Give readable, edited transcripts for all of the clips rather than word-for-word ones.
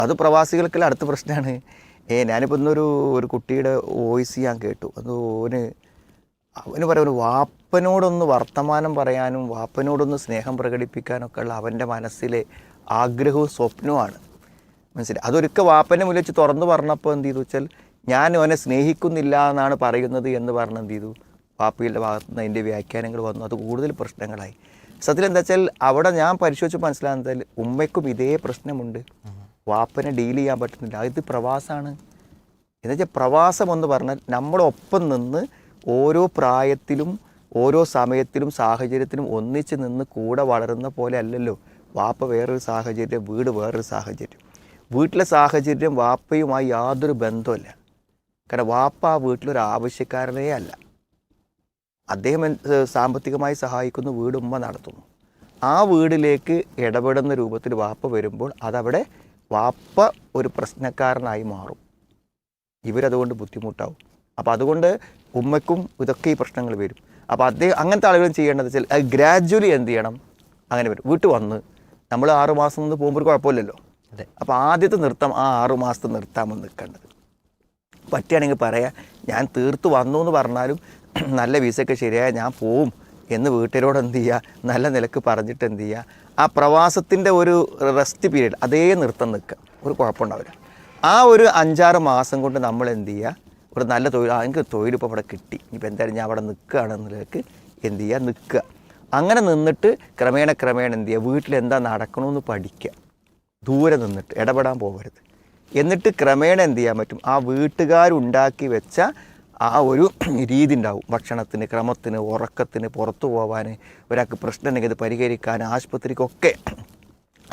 അത് പ്രവാസികൾക്കെല്ലാം അടുത്ത പ്രശ്നമാണ്. ഞാനിപ്പോൾ ഒരു കുട്ടിയുടെ വോയിസ് ഞാൻ കേട്ടു. അത് അവന് പറയുന്നു, വാപ്പനോടൊന്ന് വർത്തമാനം പറയാനും വാപ്പനോടൊന്ന് സ്നേഹം പ്രകടിപ്പിക്കാനൊക്കെ ഉള്ള അവൻ്റെ മനസ്സിലെ ആഗ്രഹവും സ്വപ്നവുമാണ്. മനസ്സിലായി. അതൊരിക്കൽ വാപ്പനെ മുന്നിൽ വെച്ച് തുറന്നു പറഞ്ഞപ്പോൾ എന്ത് ചെയ്തു വെച്ചാൽ, ഞാൻ അവനെ സ്നേഹിക്കുന്നില്ല എന്നാണ് പറയുന്നത് എന്ന് പറഞ്ഞ് എന്ത് ചെയ്തു, വാപ്പയുടെ ഭാഗത്തു നിന്ന് അതിൻ്റെ വ്യാഖ്യാനങ്ങൾ വന്നു. അത് കൂടുതൽ പ്രശ്നങ്ങളായി. സത്യത്തിൽ എന്താ വെച്ചാൽ അവിടെ ഞാൻ പരിശോധിച്ച് മനസ്സിലാകുന്നതിൽ ഉമ്മയ്ക്കും ഇതേ പ്രശ്നമുണ്ട്. വാപ്പനെ ഡീൽ ചെയ്യാൻ പറ്റുന്നില്ല. ഇത് പ്രവാസമാണ്. എന്നുവെച്ചാൽ പ്രവാസം എന്ന് പറഞ്ഞാൽ നമ്മളൊപ്പം നിന്ന് ഓരോ പ്രായത്തിലും ഓരോ സമയത്തിലും സാഹചര്യത്തിലും ഒന്നിച്ച് നിന്ന് കൂടെ വളരുന്ന പോലെ അല്ലല്ലോ. വാപ്പ വേറൊരു സാഹചര്യം, വീട് വേറൊരു സാഹചര്യം. വീട്ടിലെ സാഹചര്യം വാപ്പയുമായി യാതൊരു ബന്ധമില്ല. കാരണം വാപ്പ ആ വീട്ടിലൊരു ആവശ്യക്കാരനേ അല്ല. അദ്ദേഹം സാമ്പത്തികമായി സഹായിക്കുന്നു, വീട് ഉമ്മ നടത്തുന്നു. ആ വീടിലേക്ക് ഇടപെടുന്ന രൂപത്തിൽ വാപ്പ വരുമ്പോൾ അതവിടെ വാപ്പ ഒരു പ്രശ്നക്കാരനായി മാറും. ഇവരതുകൊണ്ട് ബുദ്ധിമുട്ടാവും. അപ്പോൾ അതുകൊണ്ട് ഉമ്മയ്ക്കും ഇതൊക്കെ ഈ പ്രശ്നങ്ങൾ വരും. അപ്പോൾ അങ്ങനത്തെ ആളുകളും ചെയ്യേണ്ടത് വെച്ചാൽ അത് ഗ്രാജ്വലി എന്ത് ചെയ്യണം, അങ്ങനെ വരും. വീട്ടിൽ വന്ന് നമ്മൾ 6 മാസം നിന്ന് പോകുമ്പോൾ കുഴപ്പമില്ലല്ലോ. അപ്പോൾ ആദ്യത്തെ നൃത്തം ആ 6 മാസത്തെ നിർത്താമെന്ന് നിൽക്കേണ്ടത്. പറ്റുകയാണെങ്കിൽ പറയാം, ഞാൻ തീർത്ത് വന്നു എന്ന് പറഞ്ഞാലും നല്ല വിസയൊക്കെ ശരിയായ ഞാൻ പോവും എന്ന് വീട്ടുകാരോട് എന്ത് ചെയ്യുക, നല്ല നിലക്ക് പറഞ്ഞിട്ട് എന്ത് ചെയ്യുക, ആ പ്രവാസത്തിൻ്റെ ഒരു റെസ്റ്റ് പീരീഡ് അതേ നൃത്തം നിൽക്കുക, ഒരു കുഴപ്പമുണ്ടാവില്ല. ആ ഒരു 5-6 മാസം കൊണ്ട് നമ്മൾ എന്ത് ചെയ്യുക, ഒരു നല്ല തൊഴിൽ, എനിക്ക് തൊഴിലിപ്പോൾ അവിടെ കിട്ടി, ഇനിയിപ്പോൾ എന്തായാലും ഞാൻ അവിടെ നിൽക്കുകയാണെന്നുള്ളതൊക്കെ എന്ത് ചെയ്യുക, നിൽക്കുക. അങ്ങനെ നിന്നിട്ട് ക്രമേണ എന്ത് ചെയ്യുക, വീട്ടിലെന്താ നടക്കണമെന്ന് പഠിക്കുക. ദൂരെ നിന്നിട്ട് ഇടപെടാൻ പോകരുത്. എന്നിട്ട് ക്രമേണ എന്ത് ചെയ്യാൻ പറ്റും, ആ വീട്ടുകാരുണ്ടാക്കി വെച്ച ആ ഒരു രീതി ഉണ്ടാവും. ഭക്ഷണത്തിന്, ക്രമത്തിന്, ഉറക്കത്തിന്, പുറത്തു പോകാൻ, ഒരാൾക്ക് പ്രശ്നം ഉണ്ടെങ്കിൽ അത് പരിഹരിക്കാൻ, ആശുപത്രിക്കൊക്കെ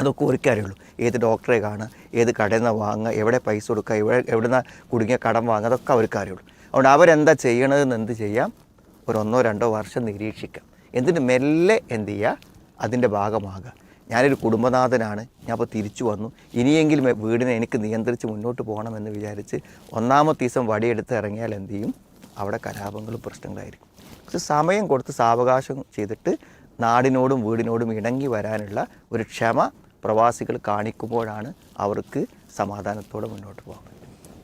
അതൊക്കെ ഒരുക്കാറുള്ളൂ. ഏത് ഡോക്ടറെ കാണുക, ഏത് കടയിൽ നിന്ന് വാങ്ങുക, എവിടെ പൈസ കൊടുക്കുക, എവിടെ നിന്ന് കുടുങ്ങിയ കടം വാങ്ങുക, അതൊക്കെ അവർക്കറിയുള്ളൂ. അതുകൊണ്ട് അവരെന്താ ചെയ്യണതെന്ന് എന്ത് ചെയ്യാം, ഒരു 1-2 വർഷം നിരീക്ഷിക്കാം. എന്നിട്ട് മെല്ലെ എന്ത് ചെയ്യുക, അതിൻ്റെ ഭാഗമാകുക. ഞാനൊരു കുടുംബനാഥനാണ്, ഞാൻ അപ്പോൾ തിരിച്ചു വന്നു, ഇനിയെങ്കിലും വീടിനെ എനിക്ക് നിയന്ത്രിച്ച് മുന്നോട്ട് പോകണമെന്ന് വിചാരിച്ച് 1-ാമത്തെ ദിവസം വടിയെടുത്ത് ഇറങ്ങിയാൽ എന്ത് ചെയ്യും, അവിടെ കലാപങ്ങളും പ്രശ്നങ്ങളായിരിക്കും. പക്ഷെ സമയം കൊടുത്ത് സാവകാശം ചെയ്തിട്ട് നാടിനോടും വീടിനോടും ഇണങ്ങി വരാനുള്ള ഒരു ക്ഷമ പ്രവാസികൾ കാണിക്കുമ്പോഴാണ് അവർക്ക് സമാധാനത്തോടെ മുന്നോട്ട് പോകാൻ.